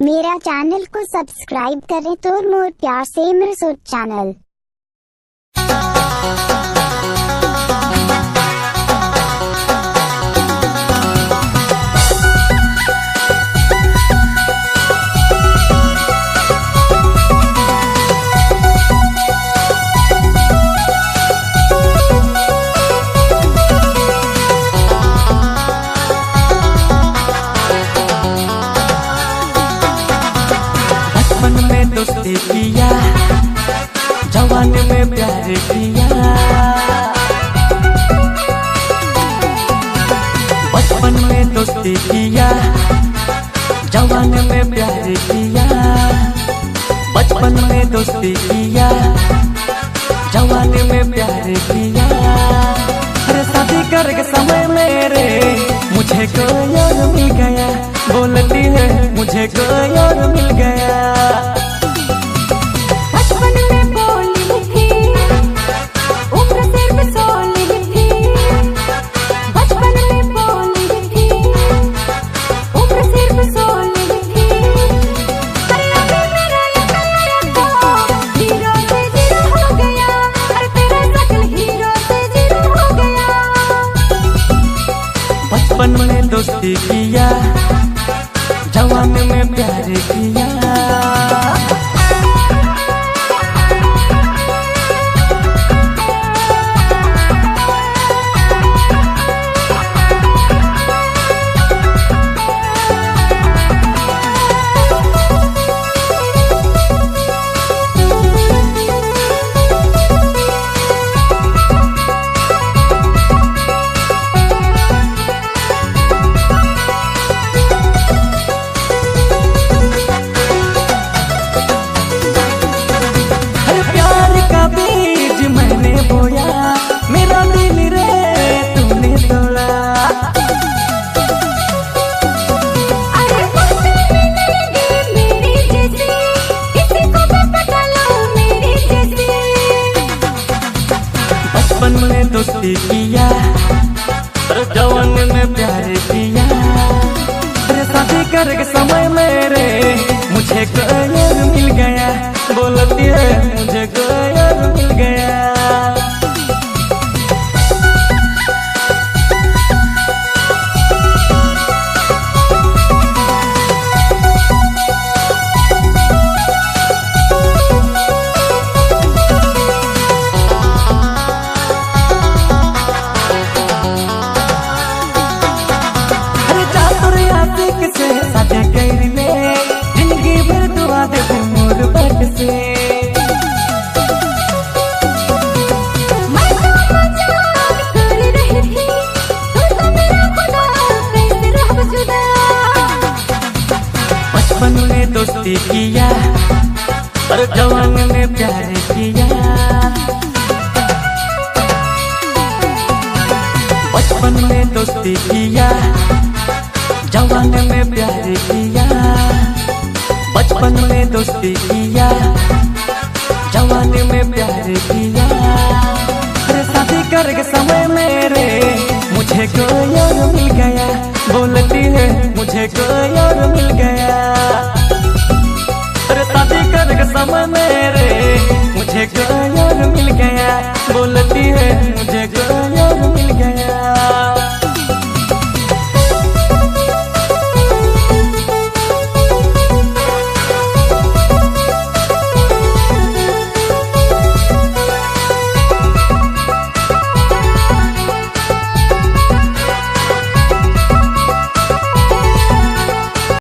मेरा चैनल को सब्सक्राइब करें तो मोर प्यार से मेरे सोच चैनल। बचपन में दोस्ती किया, जवान में प्यार किया। बचपन में दोस्ती किया, जवान में प्यार किया। बचपन में दोस्ती किया, जवान में प्यार किया। अरे शादी करके समय मेरे मुझे कोई और मिल गया, बोलती है मुझे कोई और मिल गया। बचपन में बोली थी, उम्र सिर्फ 16 थी। बचपन में बोली थी, उम्र सिर्फ 16 थी। अरे अभी मेरा ये तो हीरो से जीरो हो गया। अरे तेरा शक्ल हीरो से जीरो हो गया। बचपन में दोस्ती किया, जवान में प्यार किया। बचपन में दोस्ती किया, जवान में प्यार किया। अरे शादी करके समय मेरे मुझे कोई और मिल गया, बोलती है मुझे कोई और मिल गया। से साथे करी ले जिंदगी भर दुआ दे मोर बट से। मैं तो मजाक कर रही थी, तू तो मेरा खुदा, कैसे रह जुदा। बचपन में दोस्ती किया, पर जवान में प्यार किया। बचपन में दोस्ती किया, जवान में प्यार किया। बचपन में दोस्ती किया, जवान में प्यार किया। अरे शादी करके समय मेरे मुझे कोई और मिल गया, बोलती है मुझे कोई और मिल गया। अरे शादी करके समय मेरे मुझे कोई और मिल गया, बोलती है मुझे